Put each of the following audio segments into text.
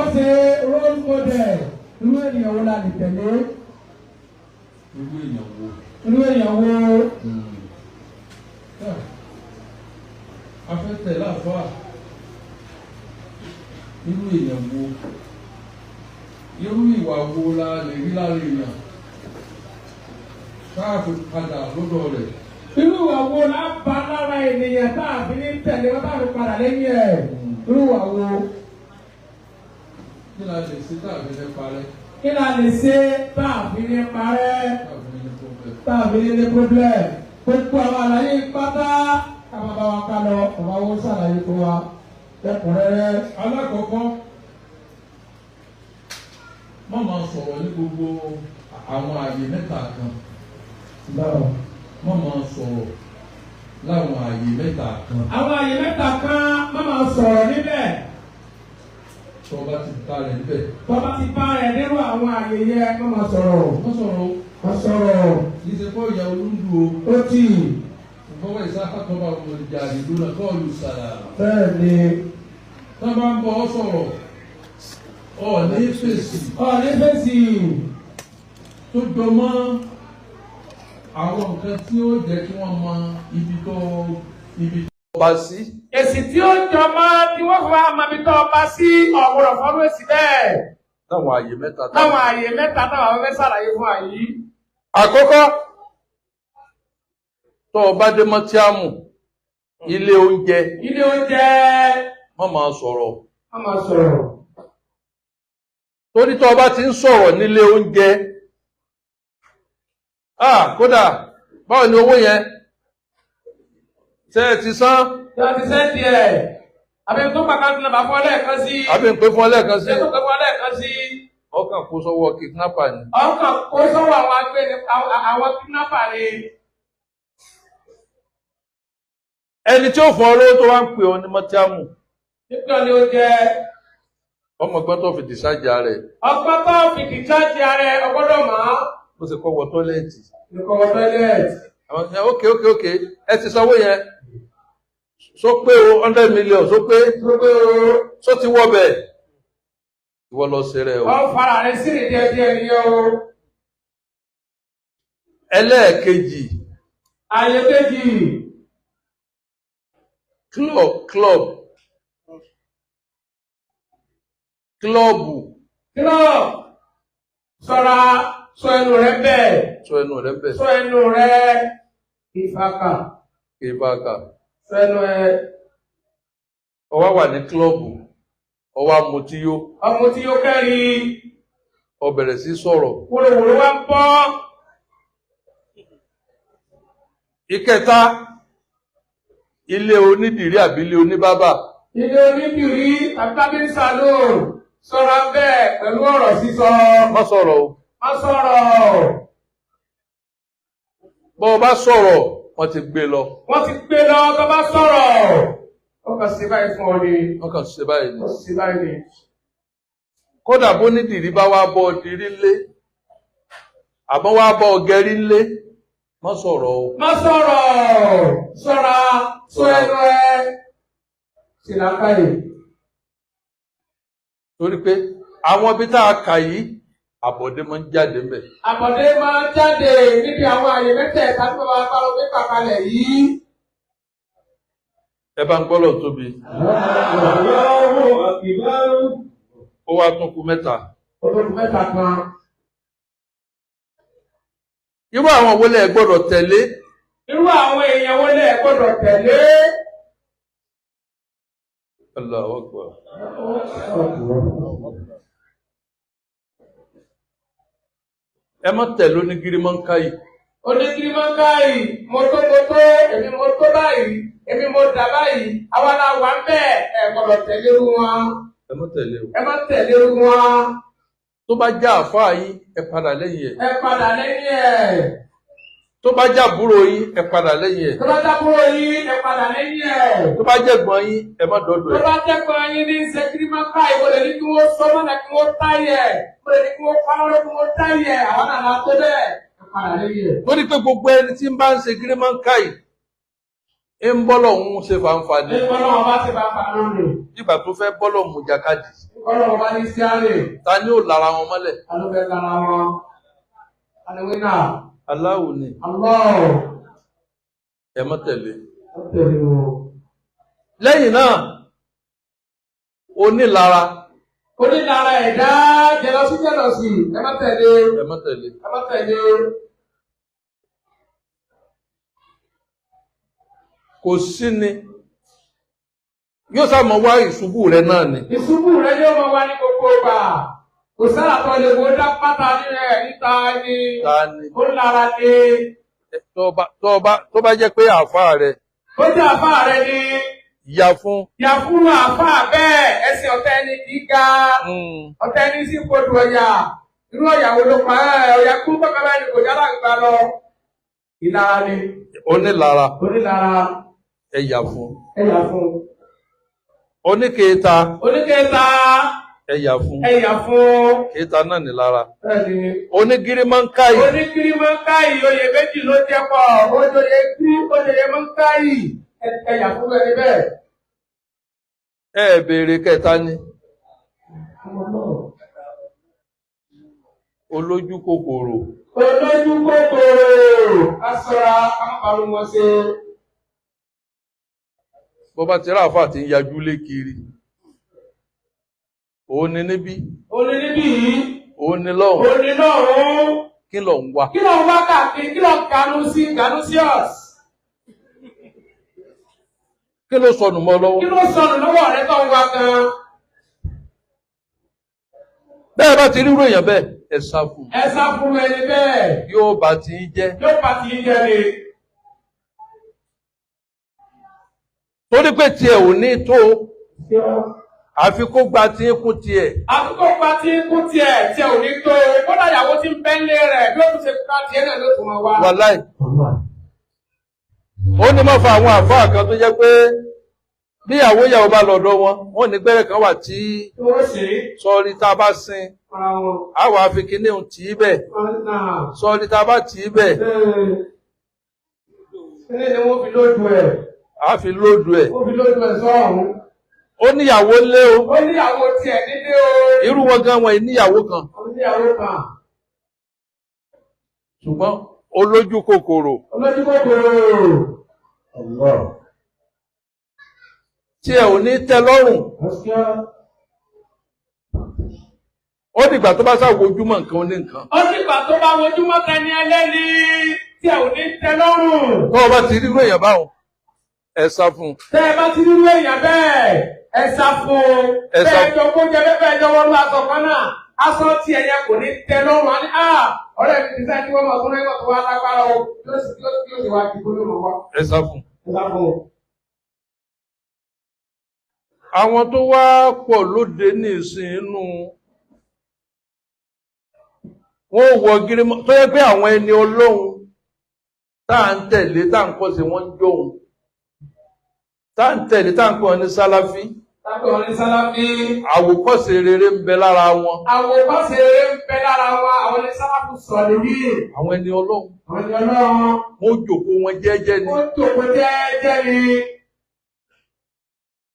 Àwọn ṣe role model. Irú ènìyàn wo la lè tẹ̀lé? Irú èèyàn wo? Irú ènìyàn wo? A fẹ́ tẹ̀lé àfáà. Irú èèyàn wo? Irú ìwà wo la lè rí lára èèyàn? Káàfin padà lọ́dọ̀ rẹ̀. Irú ìwà wo la bá lára ènìyàn tá a fi ní tẹ̀lé wọn tá a fi padà lẹ́yìn ẹ̀? Irú ìwà wo? Kí la lè ṣe tá a fi ní parẹ́? Kí la lè ṣe tá a fi ní parẹ́? Tá a fi ní problem. Tá a fi ní problem. Gbogbo àwọn àlàyé pátá káwọn bá wa ká lọ ọba owó ṣàlàyé fún wa lẹ́kùnrẹ́rẹ́. Alákọ̀ọ́kọ́, má máa sọ̀rọ̀ ní gbogbo àwọn ààyè mẹ́ta kan. Má máa sọ̀rọ̀ láwọn ààyè mẹ́ta kan. Àwọn àyè mẹ́ta kan má máa sọ̀rọ̀ níbẹ̀. Tó bá ti bá rẹ̀ níbẹ̀. Tọ́ba ti bá rẹ̀ nínú àwọn àyè yẹn má máa sọ̀rọ̀. Má sọ̀rọ̀. Má sọ̀rọ̀. Kì í ṣe kó ìyá olúndú o. Ó tì. Ìfọwọ́ ìsáfàtọ́ba olùjà ìlú náà kọ́ olùsàlà. Bẹ́ẹ̀ ni. Tó bá ń bọ̀ ọ́ sọ̀rọ̀, ọ̀ ní fèsì. Ní fèsì. Tó jọ mọ́ àwọn nǹkan tí ó jẹ́ kí wọ́n mọ ibi tó bá sí. Èsì tí ó jọ mọ́ tí wọ́n fún wa máa bí tọ́ ọba sí ọ̀gbọ̀rọ̀ fọ́nrú èsì bẹ́ẹ̀. Láwọn ààyè mẹ́ta. Láwọn àyè mẹ́ta táwọn àwọn fẹ́ ṣàlàyé fún wa yìí. Àkọ́kọ́, tó o bá dé mọ́tíámù, ilé oúnjẹ. Ilé oúnjẹ. Má máa sọ̀rọ̀. Má máa sọ̀rọ̀. Torí tó o bá ti ń sọ̀rọ̀ nílé oúnjẹ. Kódà, báwo ni owó yẹn? Ṣé ẹ ti san? Ṣé ẹ ti sẹ́ńtì ẹ̀? Àbí tó pàkà tó nàbà fún ọ lẹ́ẹ̀kan sí. Àbí ń pè fún ọ lẹ́ẹ̀kan sí. Ṣé tó pè fún ọ lẹ́ẹ̀kan sí. Ọkàn kó sọ́wọ́ kidnapper ni. Ọkàn kó sọ́wọ́ àwọn agbẹ́ni àwọn kidnapper ni. Ẹni tí ó fún ọ lówó tó wá ń pè ọ ní mọ́tíámù. Nígbà ni ó jẹ́. Ọmọ ọgbọ́n tó fi dìsájà rẹ̀. Ọgbọ́n tó fi dìsájà rẹ̀ ọgbọ́dọ̀ mọ̀. Ó sì kọ́ wọ tọ́lẹ́ẹ̀tì. Nìkan wọ tọ́lẹ́ẹ̀tì. Àwọn ìyẹn ókè. Ẹ ti sanwó yẹn. Só pé o 100 million só pé só ti wọ́ bẹ̀. Ìwọ lọ sí rẹ̀ o. Wọ́n fara rẹ̀ sí ìdí ẹ̀dí ẹ̀rí o. Ẹlẹ́ẹ̀kejì. Ayé kejì. Klọ́ọ̀bù. Ṣọ́ra sọ ẹnu rẹ̀ bẹ́ẹ̀. Sọ ẹnu rẹ̀ bẹ́ẹ̀. Sọ ẹnu rẹ̀ ìfàkà. Sọ ẹnu ẹ̀. Ó wá wà ní klọ́ọ̀bù. Ó wá mutíyó. Ọmọ tí yóò kẹ́rì. Ó bẹ̀rẹ̀ sí sọ̀rọ̀. Wòlòwòlò wá ń bọ́. Ìkẹta, ilé onídìrí àbí ilé oníbábà. Ilé onídìrí tàbí salon. Ṣọ́ra bẹ́ẹ̀ pẹ̀lú ọ̀rọ̀ sísọ. Má sọ̀rọ̀ o. Má sọ̀rọ̀. Bọ́ ọ bá sọ̀rọ̀, wọ́n ti gbé lọ. Wọ́n ti gbé lọ tó bá sọ̀rọ̀. Ó kàn sí báyìí fún ọ ni. Wọ́n kàn ṣe báyìí ni. Ó sì báyìí ni. Kódà bó nídìrí bá wá bọ́ ọdìrí lé, àbọ̀ wá bọ́ ọgẹrí lé, má sọ̀rọ̀ o. Má sọ̀rọ̀. Ṣọ́ra sọ ẹnu ẹ. Ṣìlàkàyè. Torí pé àwọn ibi tá a kà yìí, àbọ̀dé máa ń jáde ń bẹ̀. Àbọ̀dé máa ń jáde níbi àwọn àyè mẹ́tẹ̀ẹ̀ta tí bàbá bá lọ gbé kàkalẹ̀ yìí. Ẹ bá ń gbọ́lọ̀ tóbi. Ó wá tún kù mẹ́ta. Ó tún kù mẹ́ta kan. Irú àwọn wo lẹ gbọ́dọ̀ tẹ̀lé? Irú àwọn èèyàn wo lẹ gbọ́dọ̀ tẹ̀lé? Allahu Akbar. Ẹ má tẹ̀lé onígírímọ́ńkáyì. Onígírímọ́ńkáyì, mo tó, èmi mo tó báyìí, èmi mo dà báyìí, àwa la wà ń bẹ̀, ẹ gbọ́dọ̀ tẹ̀lé irú wọn. Ẹ má tẹ̀lé o. Ẹ má tẹ̀lé irú wọn. Tó bá já àfáà yín, ẹ padà lẹ́yìn ẹ̀. Ẹ padà lẹ́yìn ẹ̀. Tó bá já àbúrò yín, ẹ padà lẹ́yìn ẹ̀. Tó bá jábúrò yín, ẹ padà lẹ́yìn ẹ̀. Tó bá jẹ́ ẹ̀gbọ́n yín, ẹ má dọ́dọ̀ ẹ̀. Tó bá jẹ́ ẹ̀gbọ́n yín ní ṣe gírímọ́ńkáyì, mo lè ní kí wọ́n sọ mọ́nà kí wọ́n táyẹ̀, mo lè ní kí wọ́n pàrọ̀ kí wọ́n táyẹ̀, àwọn náà la tó bẹ́ẹ̀, ẹ padà lẹ́yìn ẹ̀. Torí pé gbogbo ẹni tí ń bá ń ṣe gírímọ́ńkáyì, ń bọ́lọ̀ ń ṣe fàǹfààní. Ń bọ́lọ̀ wọn bá ṣe fàǹfààní lónìí. Nígbà tó fẹ́ bọ́lọ̀ mú jàkadì. Ọlọ́run bá ní sí àárẹ̀. Ta ni ó lára wọn mọ́lẹ̀? Alóbẹ̀ lára wọn. Àníwínà. Allahu ni. Allah. Ẹ má tẹ̀lé. Ó tẹ̀lé wọn. Lẹ́yìn náà, onílara. Onílara ẹ̀dá jẹlọsí. Ẹ má tẹ̀lé. Ẹ má tẹ̀lé. Ẹ má tẹ̀lé. Kò sí ni. Yóò sá mọ wá ìṣubú rẹ náà ni. Ìṣubú rẹ yóò mọ wá ní gbogbo ìgbà. Kò sára tó lè wo dá pátá ní rẹ̀ níta ni. Ta ni? Onílara ni. Tó bá jẹ́ pé àáfàá rẹ̀. Ó jẹ́ àáfàá rẹ̀ ni. Yà fún. Yà fún àáfàá bẹ́ẹ̀, ẹsẹ̀ ọ̀tẹ́ ni gíga. Ọ̀tẹ́ ni sí kodò ọ̀yà. Irú ọ̀yàwó ló pa ọ̀yà kú bọ́kọ̀ bá ní kò jára gbà lọ. Ìlara ni. Onílara. Onílara. Ẹ yà fún. Ẹ yà fún. Oníkẹta. Oníkẹta. Ẹ yà fún. Ẹ yà fún. Kẹta náà ní lára. Bẹ́ẹ̀ni. Onígírímọ́ńkáyì. Onígírímọ́ńkáyì oyè méjì ló jẹ́ pọ̀. Oyè mọ́ńkáyì. Ẹ yà fún bẹ́ẹ̀ ni bẹ́ẹ̀. Ẹ béèrè kẹta ni. Olójú kòkòrò. Olójú kòkòrò. Aṣọra amáparun wọn ṣe. Bọ́ bá ti ráàfà tí ń yajú lé kiri. Òun ni níbí. Òun ni níbí yìí. Òun ni lọ́hùn. Òun ni lọ́hùn. Kí ló ń wá? Kí ló ń wá káàkiri? Kí ló ń ganú sí ọ̀s? Kí ló sọnù mọ́ lọ́wọ́? Kí ló sọnù lọ́wọ́ rẹ tó ń wá gan? Bẹ́ẹ̀ bá ti rírò èèyàn bẹ́ẹ̀, ẹ sá fún. Ẹ sá fún ẹni bẹ́ẹ̀. Yóò bá ti ń jẹ́. Yóò bá ti ń jẹ́ ni. Torí pé tiẹ̀ ò ní tó. Àfi kó gba tí ń kún tiẹ̀. Àfi kó gba tí ń kún tiẹ̀, tiẹ̀ ò ní tó. Kódà ìyàwó tí ń bẹ́ńlé rẹ̀ bí ó tún ṣe ká tiẹ̀ náà ló tún máa wá. Wàláì. Ó ní mọ́ fa àwọn àfáà kan tó jẹ́ pé bí ìyàwó bá lọ́dọ̀ wọn, wọ́n ní gbẹ́rẹ́ kan wà tí sọ́ọ́rí tá a bá sin. Àwọn afikiní ń tì í bẹ̀. Sọ́ọ́rí tá a bá tì í bẹ̀. Ilé ni wọ́n fi lójú ẹ̀. A fi lójú ẹ̀. Wọ́n fi lójú ẹ̀ sọ́ọ̀hún. Ó níyàwó lé o. Ó níyàwó tiẹ̀ nílé o. Irú wọn gan wọn níyàwó kan. Ó níyàwó kan. Ṣùgbọ́n olójú kòkòrò. Olójú kòkòrò. Tí ẹ ò ní tẹ́ lọ́rùn. Ó dìgbà tó bá ṣàwojúmọ́ nǹkan ó ní nǹkan. Ó dìgbà tó bá wojúmọ́ tẹni ẹlẹ́ni tí ẹ ò ní tẹ́ lọ́rùn. Tó o bá ti rírú èèyàn báwọn, ẹ sá fún. Tẹ́ ẹ bá ti rírú èèyàn bẹ́ẹ̀, ẹ sá fún. Bẹ́ẹ̀ jọ kó jẹ bẹ́ẹ̀ jọ wọ́n lọ aṣọ kan náà. Aṣọ tí ẹ̀yẹ kò ní tẹ́ lọ́rùn. A ní ọ̀rẹ́ mi ti sáà tí wọ́n mọ̀ fún ẹgbẹ́ tó wá lágbára o. Yóò sì wá di gbólóhùn wa. Ẹ sá fún. Ẹ sá fún. Àwọn tó wá pọ̀ lóde ní ìsìn inú wọ́n wọ gírímọ́ tó yẹ pé àwọn ẹni Ọlọ́run tá à ń tẹ̀lé tá à ń kọ́ sí wọ́n ń jóun tá à ń tẹ̀lé tá à ń pè wọ́n ní sálàfí. Tápẹ́ wọn ní sálàfí. Àwòkọ́ṣe rere ń bẹ lára wọn. Àwòkọ́ṣe rere ń bẹ lára wọn. Àwọn ní sálàfí sọ̀rọ̀ yìí. Àwọn ẹni Ọlọ́run. Àwọn ẹni Ọlọ́run. Wọ́n jókòó wọn jẹ́jẹ́ ni. Wọ́n jókòó jẹ́jẹ́ ni.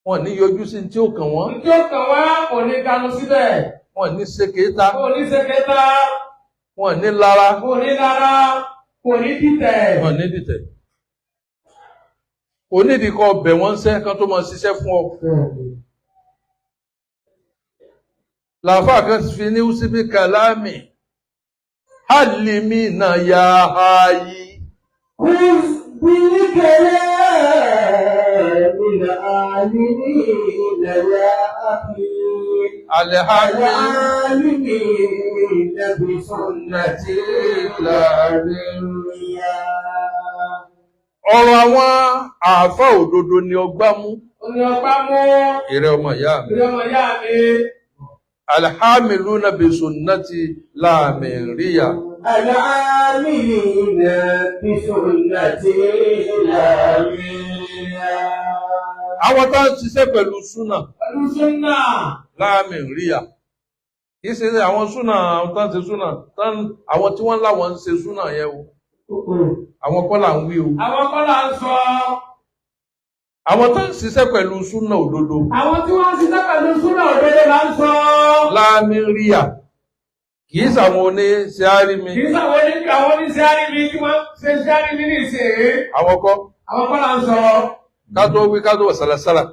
Wọ́n ní yọjú sí tí ó kàn wọ́n. Tí ó kàn wá kò ní dànù síbẹ̀. Wọ́n ní ṣèkéta. Kò ní ṣèkéta. Wọ́n ní lára. Kò ní lára. Kò ní dìtẹ̀. Wọ́n ní dìtẹ̀. Kò nídìí kó bẹ̀ wọ́n ṣẹ́ kán tó máa ṣiṣẹ́ fún ọ. Làáfà kan fi ní síbí kàlámì. Hálìmí náà yá ayé. العالمين يا أخي العالمين بسنتي العلمية. Ọ̀rọ̀ àwọn àáfà òdodo ni ọgbà mú. Ni ọgbà mú. Ìrẹ́ ọmọ ìyá mi. Ìrẹ́ ọmọ ìyá mi. Alhamiluna bi sunnati lamiriya. العاملين بسنتي العلمية. Àwọn tó ń ṣiṣẹ́ pẹ̀lú súnà. Pẹ̀lú súnà. Lamiriya. Kì í ṣe àwọn súnà àwọn tó ń ṣe súnà. Àwọn tí wọ́n láwọn ń ṣe súnà yẹn o. Àwọn kọ́ là ń wí o. Àwọn kọ́ là ń sọ. àwọn tó ń ṣiṣẹ́ pẹ̀lú súnà òdodo. Àwọn tí wọ́n ń ṣiṣẹ́ pẹ̀lú súnà òdodo là ń sọ. Lámíríà kì í sàwọn oníṣẹ́árìmí. Kì í sàwọn oníṣẹ́árìmí tí wọ́n ṣe ṣẹ́árìmí ní ìsìn. Àwọn kọ́. Àwọn kọ́ là ń sọ. Ká tó wí ká tó wọ̀ sàlàsàlà.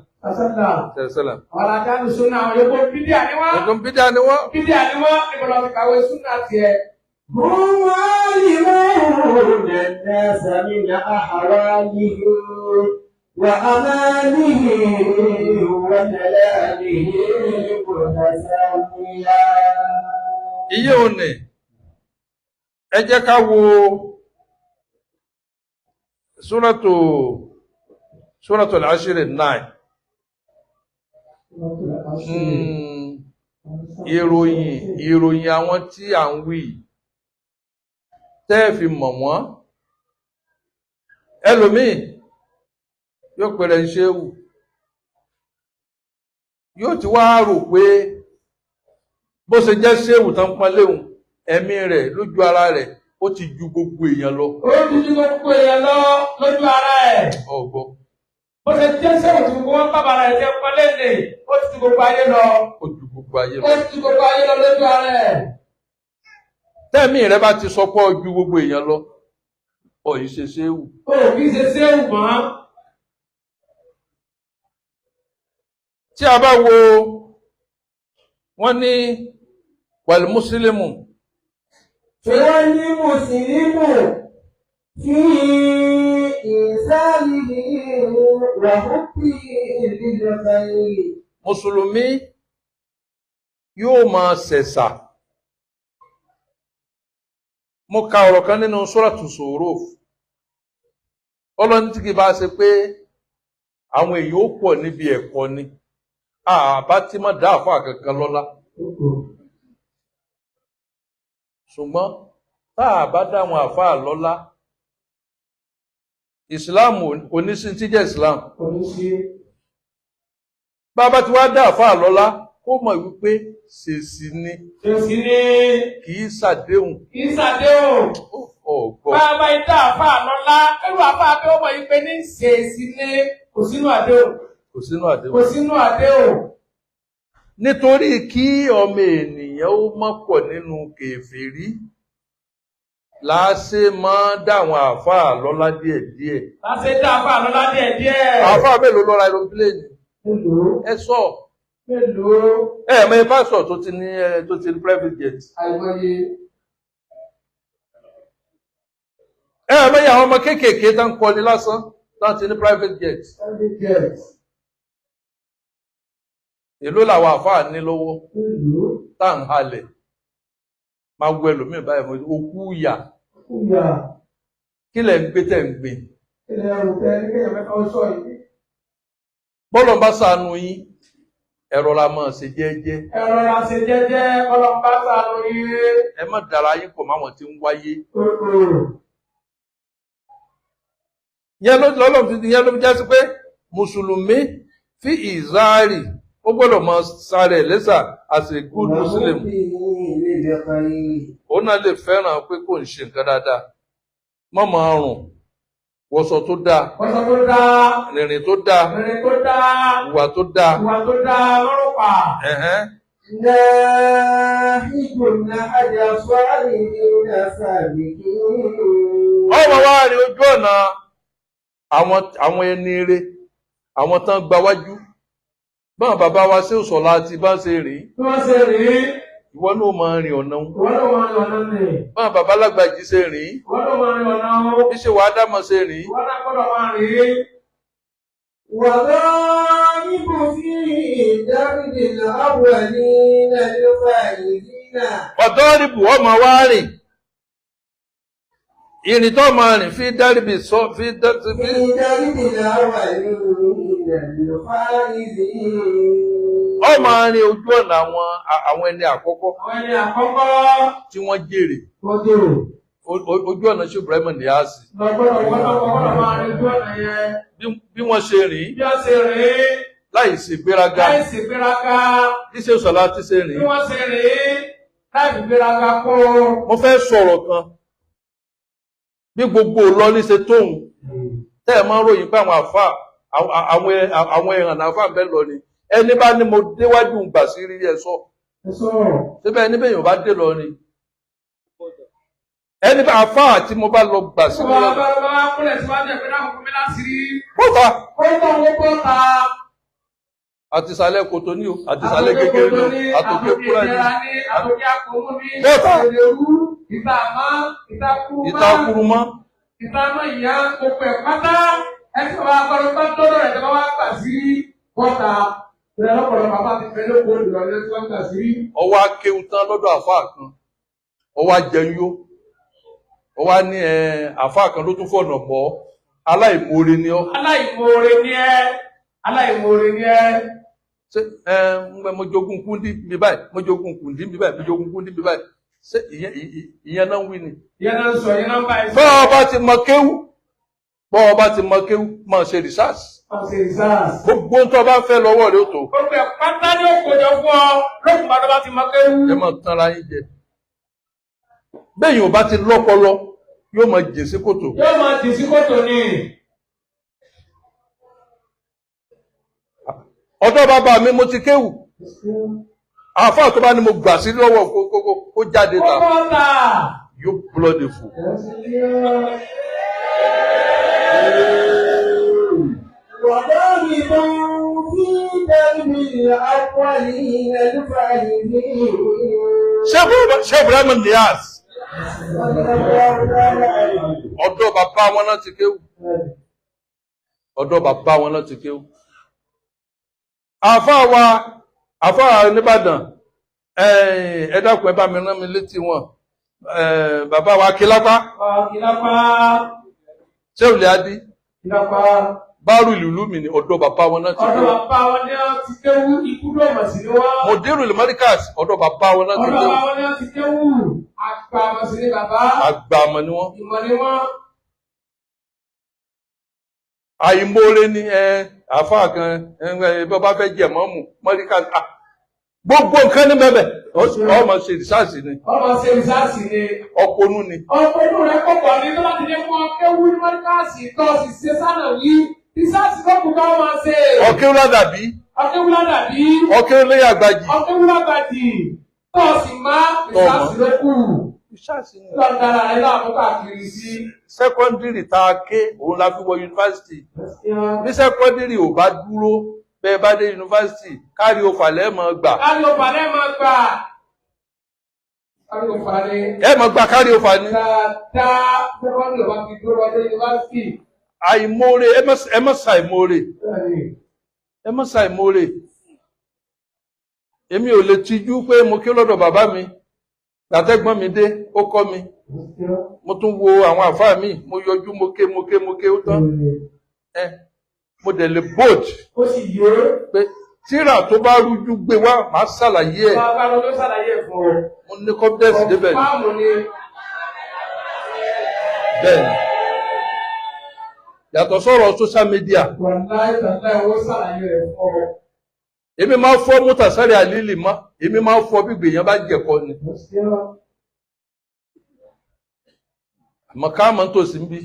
Sàlàsàlà. Àwọn àdáni súnà àwọn yòókù bídíà ni wọ́n. Ẹ̀gbọ́n bídíà ni wọ́n. Bídíà ni wọ́n. Ìbọ̀lọ̀ fi kàwé súnà tiẹ̀. هم عالمون الناس من أحوالهم وأمانهم وكلامهم متساميا. Iye òní, ẹ jẹ́ ká wo Suratul Ashir 9. Ìròyìn àwọn tí à ń wí tẹ́ fi mọ̀ wọ́n. Ẹlòmíì yóò pẹ̀rẹ̀ ń ṣéwù, yóò ti wá rò pé bó ṣe jẹ́ ṣéwù tán pọ́n léhùn ẹ̀mí rẹ̀ lójú ara rẹ̀ ó ti ju gbogbo èèyàn lọ. Ó ti ju gbogbo èèyàn lọ lójú ara ẹ̀. Ọ̀gbọ́. Bó ṣe jẹ́ ṣéwù tí gbogbo wọn bàbá rẹ̀ jẹ́ pọ́n léde, ó ti ju gbogbo ayé lọ. Ó ju gbogbo ayé lọ. Ó ti ju gbogbo ayé lọ lójú ara ẹ̀. Tẹ́ẹ̀mí rẹ̀ bá ti sọ pé ó ju gbogbo èèyàn lọ, ó yìí ṣe ṣéwù. Ó kì í ṣe ṣéwù mọ́. Tí a bá wo wọ́n ní wal muslimu والمسلم في إنسانه وحبه للخير. Mùsùlùmí yóò máa ṣẹ̀ṣà. Mo ka ọ̀rọ̀ kan nínú Suratu Zukhruf. Ọlọ́run tí kì bá ṣe pé àwọn èèyàn ó pọ̀ níbi ẹ̀kọ́ ni. Àbá tí má dá àfáà kankan lọ́lá. Ṣùgbọ́n tá a bá dá àwọn àfáà lọ́lá, ìsìláàmù onísìn tí jẹ́ ìsìláàmù. Bàbá tí wá dá àfáà lọ́lá, kó mọ̀ wípé ṣèṣì ni. Ṣèṣì ni. Kì í ṣàdéhùn. Kì í ṣàdéhùn. Ọ̀gbọ́. Bàbá ìdá àfáà lọ́lá, ẹrù àfáà bí ó mọ̀ yí pé ní ṣèṣì ni kò sínú àdéhùn. Kò sínú àdéhùn. Kò sínú àdéhùn. Nítorí kí ọmọ ènìyàn ó mọ́ pọ̀ nínú kèfèrí, láṣẹ máa dáwọn àfáà lọ́lá díẹ̀díẹ̀. Láṣẹ dá àfáà lọ́lá díẹ̀díẹ̀. Àfáà mélòó ló ra aeroplane? Ẹ sọ. Mélòó. Mọ pásọ̀ tó ti ní private jet. Àìmọye. Mọ àwọn ọmọ kéékèèké tán kọ́ni lásán tán ti ní private jet. Private jet. Èló làwọn àfáà ní lọ́wọ́ tá ń halẹ̀. Máa wọ ẹlòmíì báyìí mọ́ okú ìyà. Kí lẹ̀ ń gbé tẹ̀ ń gbé? Bọ́lọ̀ bá ṣàánú yín, ẹ rọra máa ṣe jẹ́jẹ́. Ẹ rọra ṣe jẹ́jẹ́, bọ́lọ̀ bá ṣàánú yín. Ẹ má dára yín pọ̀ máwọn tí ń wáyé. Ìyẹn ló já sí pé Mùsùlùmí fi ìzáàrì ó gbọ́dọ̀ mọ sáré lẹ́sà as a good Muslim. Ó náà lè fẹ́ràn pé kò ń ṣe nǹkan dáadáa. Má máa rùn, wọṣọ tó dáa, rìnrìn tó dáa, ìwà tó dáa. Lọ́rùn pa. Ọmọ wa rí ojú ọ̀nà àwọn ẹni ire, àwọn tán gbawájú. Báwọn bàbá wa ṣe òṣọ̀lá ti bá ṣe rí. Ìwọ náà máa rìn ọ̀nà wọn. Báwọn bàbá Lágbàjí ṣe rí. Bí ṣe wàá dámọ̀ ṣe rí. وضائب في درب الأولين الفائزين. Ọ̀dọ́rìbù ọmọ wa rìn. Ìrìn tó máa rìn fi dárìbì sọ fi درب الأولين الفائزين. Ó máa rìn ojú ọ̀nà àwọn ẹni àkọ́kọ́. Àwọn ẹni àkọ́kọ́. Tí wọ́n jèrè. Ojú ọ̀nà ṣe Ibrahim Niasse. Bí wọ́n ṣe rìn. Láì sí gbéraga. Bí ṣe Òṣọ̀lá ti ṣe rìn. Bí wọ́n ṣe rìn. Láì sí gbéraga kó. Mo fẹ́ sọ̀rọ̀ kan. Bí gbogbo lọ ní ṣe tóun. Tẹ́ ẹ̀ máa ń ròyìn pé àwọn àwọn èèyàn náà fà bẹ́ẹ̀ lọ ni ẹni bá ní mo déwájú gbà sí rí ẹ sọ síbẹ̀ ẹni bẹ́ẹ̀ yóò bá dé lọ ni ẹni bá afá tí mo bá lọ gbà sí rí pọ́tà àtìsàlẹ̀ kòtò ní o àtìsàlẹ̀ kékeré ní àtòkè kúrò ní pọ́tà ìtakùrùmọ́ ìtàmọ́ ìyá gbogbo ẹ̀ pátá ẹ̀sìn wa akọrin bá tọ́lọ́ rẹ̀ tó wá gbà sí pọ́tà ìrẹ́ lọ́pọ̀lọpọ̀ bàbá ti fẹ́ lóko olùrọ̀lẹ́ tó wá gbà sí. ọwọ́ akéwù tán lọ́dọ̀ àfáà kan ọwọ́ ajẹyó ọwọ́ ní àfáà kan ló tún fọ̀nà bọ́ aláìmoore ni ọ́. aláìmoore ni ẹ́ aláìmoore ni ẹ́. ṣé mo jogún kúndí mi báyìí mo jogún kúndí mi báyìí mo jogún kúndí mi báyìí ṣé ìyẹn náà ń wí ni. ìyẹn náà ń sọ ìyẹn náà ń bá ẹ sọ. bọ́ ọ bá ti mọ kéwú bọ́ ọ bá ti mọ kéwú máa ṣe research. Gbogbo ń tọ́ bá fẹ́ lọ́wọ́ rẹ̀ ó tó. Gbogbo ẹ̀ pátá ní òkòjọ fún ọ lókùn bá tó bá ti mọ kéwú. Ẹ máa tán ara yín jẹ. Bẹ́ẹ̀yìn ò bá ti lọ́pọlọ yóò máa jìn sí kòtò. Yóò máa jìn sí kòtò ni. Ọ̀dọ̀ bàbá mi mo ti kéwù. Àfáà tó bá ní mo gbà sí lọ́wọ́ kó jáde ta. Yóò bloody full. وضاربا في درب الأولين الفائزين. Ṣé Ibrahim Niass? Ọ̀dọ̀ bàbá wọn náà ti kéwù. Ọ̀dọ̀ bàbá wọn náà ti kéwù. Àfáà Nìbàdàn, ẹ dákun ẹ bá mi rán mi létí wọn. Bàbá wa Kílápá. Ṣé ò lè adí? Bárù ìlú mi ni ọ̀dọ̀ bàbá wọn náà ti kéwù. Ọ̀dọ̀ bàbá wọn náà ti kéwù, ikú ló mọ̀ sí ni wọ́n. Mùdírù Mọ́ríkàs, ọ̀dọ̀ bàbá wọn náà ti kéwù. Ọ̀dọ̀ bàbá wọn náà ti kéwù. Àgbà mọ̀ sí ni bàbá. Àgbà mọ̀ ni wọ́n. Ìmọ̀ ni wọ́n. Àìmoore ni àfáà kan bọ́ bá fẹ́ jẹ̀ mọ́mù Mọ́ríkàs. Gbogbo nǹkan ní bẹ́bẹ̀ ọmọ ṣe rìsáàsì ni. Ọmọ ṣe rìsáàsì ni. Ọpọnú ni. Ọpọnú rẹ̀ kọ̀kọ̀ ní tó bá ti dé fún ọkéwú ní Mọ́ríkàsì tó sì ṣe sánà wí. Rìsáàsì lọ́kùn tó máa ṣe. Ọkéwú ládàbí. Ọkéwú ládàbí. Ọkéwú lẹ́yìn àgbàjì. Ọkéwú lágbàjì. Tó sì máa rìsáàsì lókùn. Rìsáàsì ni. Lọ́dàrà rẹ̀ láàmú káàkiri sí. Sẹ́kọ́ndírì tá a ké òun la fi wọ yunifásitì. Ní sẹ́kọ́ndírì ò bá dúró bẹ́ẹ̀ bá dé yunifásitì kárí òfà lẹ́ẹ̀mọ́ gbà. Kárí òfà lẹ́ẹ̀mọ́ gbà. Kárí òfà ni. Ẹ mọ̀ gbà kárí òfà ni. Dáadáa sẹ́kọ́ndírì ò bá fi dúró wọlé yunifásitì. Àìmoore ẹ má ṣàìmoore. Ẹ má ṣàìmoore. Èmi ò lè tijú pé mo kí lọ́dọ̀ bàbá mi. Gbàtẹ́gbọ́n mi dé, ó kọ́ mi. Mo tún wo àwọn àfáà mi, mo yọjú mo ké ó tán. Mo dẹ̀ lè bold. Ó sì yé. Pé tíra tó bá rújú gbé wá, màá ṣàlàyé ẹ̀. Bàbá ló ṣàlàyé ẹ̀ fún ọ. Mo ní confidence débẹ̀ ni. Fáàmù ni. Bẹ́ẹ̀ni. Yàtọ̀ sọ̀rọ̀ social media. Wàláì tàláì ó ṣàlàyé ẹ̀ fún ọ. Èmi máa ń fọ́ mọ́tàsárì àlílì mọ́. Èmi máa ń fọ́ bí gbèyàn bá jẹ̀kọ́ ni. Màkàmà ń tòsí ń bí.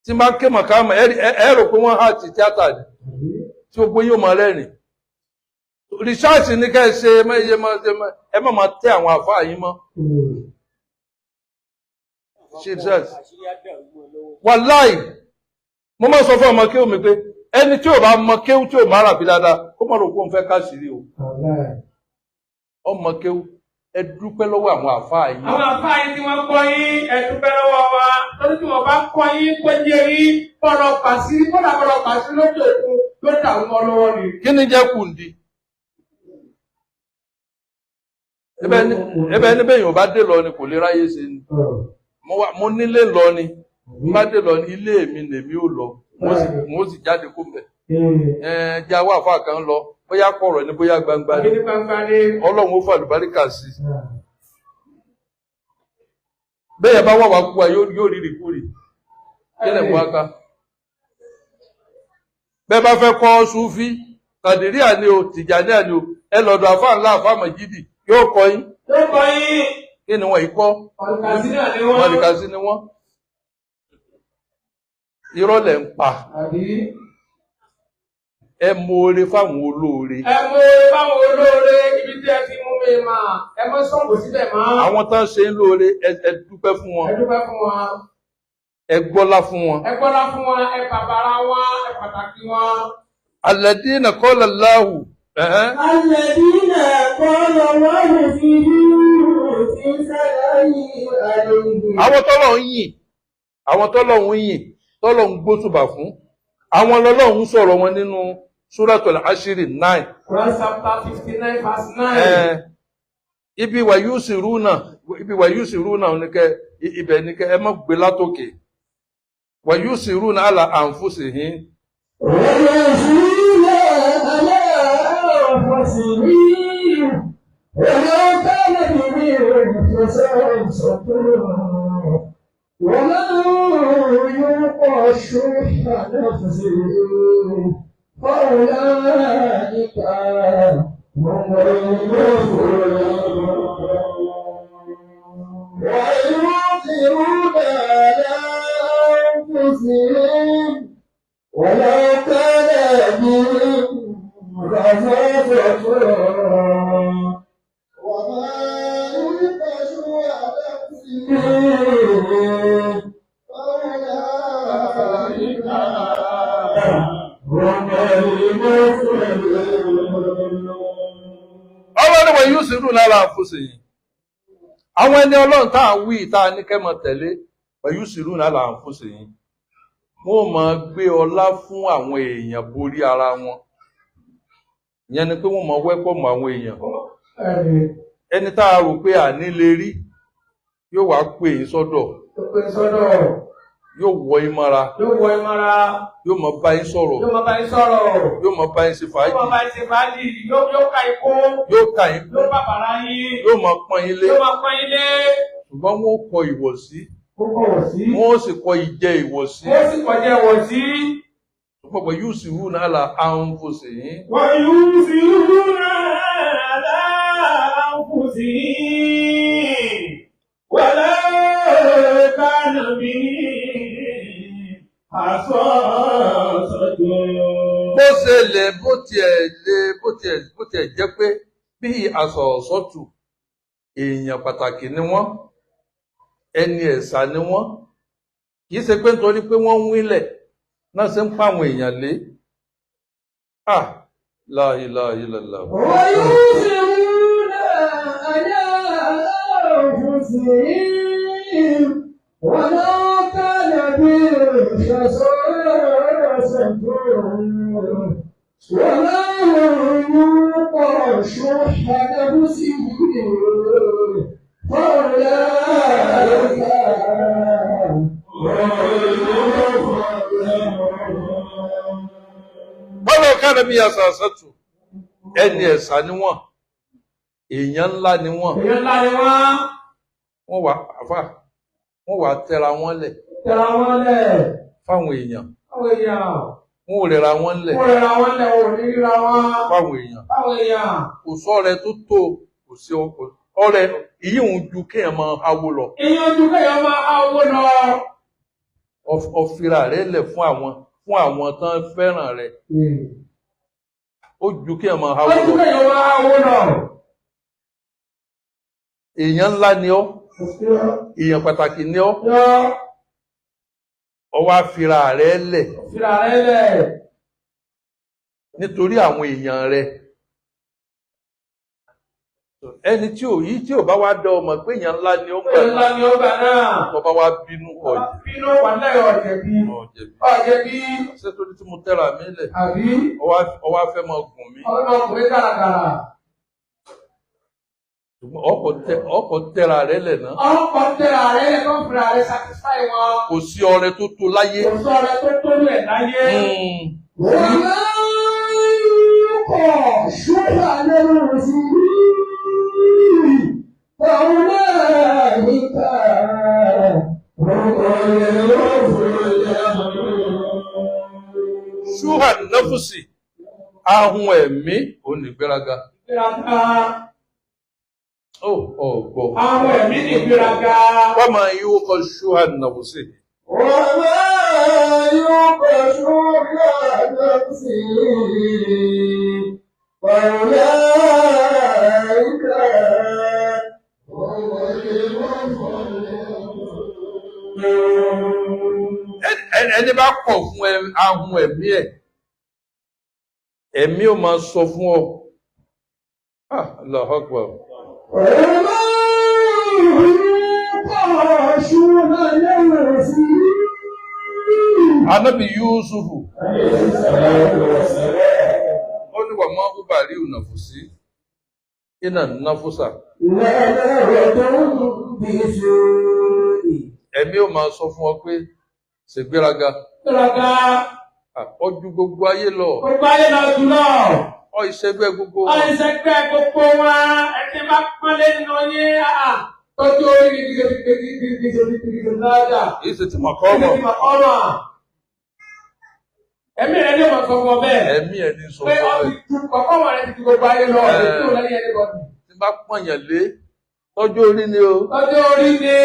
Tí máa ń ké màkàmà, ẹ rò pé wọ́n hà ti tíátà ni. Tí ó gbé yóò máa rẹ́rìn. Rìsáàsì ní ká ẹ ṣe ẹ má máa tẹ àwọn àfáà yín mọ́. Ṣé rìsáàsì? Wàláì, mo máa sọ fún ọmọ kéwù mi pé ẹni tí ò bá mọ kéwù tí ò máa rà bí dáadáa, kó mọ̀ rò pé òun fẹ́ káṣírí o. Ọmọ kéwù, ẹ dúpẹ́ lọ́wọ́ àwọn àfáà yín. Àwọn àfáà yín tí wọ́n kọ́ yín, ẹ dúpẹ́ lọ́wọ́ wa. Lórí tí wọ́n bá kọ́ yín kó jẹ́ yín, bọ̀rọ̀ pàṣí, bọ̀rọ̀ pàṣí lókè òkun ló dà wọ́n lọ́wọ́ ni. Kí ni jẹ́ kùndì? Ẹbẹ̀ níbẹ̀ yóò bá dé lọ ni kò lè ráyé ṣe ni. Mo nílé lọ ni, bá dé lọ ni ilé mi lèmi ò lọ, mo sì jáde kó mbẹ̀. Jẹ́ àwọn àfáà kan lọ, bóyá kọ̀rọ̀ ni bóyá gbangba ni. Ọlọ́run ó fàlùbáríkà sí. Bẹ́ẹ̀ bá wà wá kú wa yóò rí rìkúrì. Kílẹ̀ mú wáká. Bẹ́ẹ̀ bá fẹ́ kọ́ Súfí, Kàdìríà ni o, Tìjàníà ni o, ẹ lọ́dọ̀ àfáà ńlá àfáà Màjídì yóò kọ́ yín. Yóò kọ́ yín. Kí ni wọ́n yìí kọ́? Mọ̀lìkàsí náà ni wọ́n. Mọ̀lìkàsí ni wọ́n. irọ́ lẹ̀ ń pa. Àbí? Ẹ mọ̀ọ́re fáwọn olóore. Ẹ mọ̀ọ́re fáwọn olóore ibi tí ẹ ti mú mi mà. Ẹ mọ́ sọ̀rọ̀ síbẹ̀ mọ́. Àwọn tán ṣe ń lóore ẹ dúpẹ́ fún wọn. Ẹ dúpẹ́ fún wọn. Ẹ gbọ́lá fún wọn. Ẹ gbọ́lá fún wọn, ẹ bàbàrà wọn, ẹ pàtàkì wọn. Alladina qala Allahu. Alladina qala Allahu fi sàlàyé àlejò. Àwọn tọ́lọ̀ ń yìn, àwọn tọ́lọ̀ ń yìn, tọ́lọ̀ ń gbósùbà fún. Àwọn lọ́lọ́run sọ̀rọ̀ wọn nínú Suratul Ashiri 9. Quran chapter 59 verse 9. Ibi wàyúsìrúnà ibẹ̀ ní kẹ́ ẹ má gbé látòkè. Wàyúsìrúnà ala anfusihim. ويصلون على أنفسهم ولو كان بهم خصاصة ومن يوق شح نفسه فأولئك هم المفلحون ويؤثرون على أنفسهم ولو كان بهم خصاصة وما يوق شح نفسه فأولئك هم المفلحون. Ọlọ́run wàyúsìrúnà ala anfusihim. Àwọn ẹni Ọlọ́run tá à ń wí tá a ní kẹ́ mọ̀ tẹ̀lé wàyúsìrúnà ala anfusihim. Wọ́n máa gbé ọlá fún àwọn èèyàn borí ara wọn. Ìyẹn ni pé wọ́n máa wẹ́kọ̀mù àwọn èèyàn. Ẹni tá a rò pé àní lè rí yóò wá pè é sọ́dọ̀. Yóò wọ ìmọ̀ra. Yóò máa bá yín sọ̀rọ̀. Yóò máa bá yín ṣe fàájì. Yóò ka ikú. Yóò ka yín kú. Yóò bàbàrà yín. Yóò máa pọ́n yín lé. Ṣùgbọ́n wọ́n kọ ìwọ̀sí. Wọ́n sì kọ ìjẹ ìwọ̀sí. Pọ̀pọ̀ yóò sì rú náà la anfusihim. ويؤثرون على أنفسهم ولو كان بهم خصاصة. Bó ṣe lè bó tiẹ̀ jẹ́ pé bí àsọ̀ọ̀sọ́tù èèyàn pàtàkì ni wọ́n, ẹni ẹ̀sà ni wọ́n, kìí ṣe pé nítorí pé wọ́n ń wílẹ̀ náà ṣe ń pa àwọn èèyàn lé. La ilaha illallah. ويؤثرون على أنفسهم ولو كان بهم خصاصة ومن يوق شح نفسه فأولئك Bọ́lọ̀ káàdà bí àsàsàtù ẹni ẹ̀sà ni wọ́n, èèyàn ńlá ni wọ́n. Wọ́n wà tẹ́ra wọ́n lẹ̀ fáwọn èèyàn. Wọ́n ò rẹ̀ra wọ́n lẹ̀ fáwọn èèyàn. Kò sọ́rẹ tó tó, kò sí ọrẹ ìyíhun ju kéèyàn máa háwó lọ. Ọ̀fìrà rẹ̀ lẹ̀ fún àwọn tán fẹ́ràn rẹ̀. Ó ju kéèyàn máa háwó lọ. Èèyàn ńlá ni ọ́, èèyàn pàtàkì ni ọ́. Ó wá fìrà rẹ̀ lẹ̀ nítorí àwọn èèyàn rẹ̀. Ẹni tí ò bá wá dá ọmọ pé èèyàn ńlá ni ó gbà náà, tó bá wá bínú ọ̀jẹ̀bí. Ṣé torí tí mo tẹ́ra mi lẹ̀, ó wá fẹ́ máa gùn mí. Ṣùgbọ́n ọkọ̀ tẹ́ra rẹ̀ lẹ̀ náà. Kò sí ọrẹ tó tó láyé. Ṣúhà náfùsì, ahun ẹ̀mí ò ní gbéraga. Ọ̀gbọ̀. Àwọn ẹ̀mí ní ìgbéraga. Wọ́n máa yíwó kọ ṣúhà náfùsì. وما يوق شح نفسه فأولئك هم المفلحون. ẹni bá kọ̀ fún ahun ẹ̀mí ẹ̀mí ò máa sọ fún ọ. Allahu Akbar. Ànábì Yúsúfù ó ní wà máa bú bàrí ìnàfùsí iná náfúsà. Ẹ̀mí ò máa sọ fún ọ pé ṣègbéraga ọjú gbogbo ayé lọ. Gbogbo ayé lọ jùlọ. Ọ ìṣẹ́gbẹ́ gbogbo Ọ ìṣẹ́gbẹ́ gbogbo wa ẹni bá pọ́nlé nínú yín tọ́jú orí gidigidi dáadáa. Ìṣe tí màá kọ́ ọmọ. Ẹ̀mí rẹ̀ ní ọmọ sọ fún ọ bẹ́ẹ̀. Ẹ̀mí ẹ̀ ní sọ Pé fún ọ ọ ti kọ̀kọ́ wọn rẹ̀ ti di gbogbo ayé lọ. Ọ̀rẹ́ tí ò lẹ́yìn ẹni bọ̀. Tí bá pọ̀nyàn lé tọ́jú orí ni o. Tọ́jú orí ni.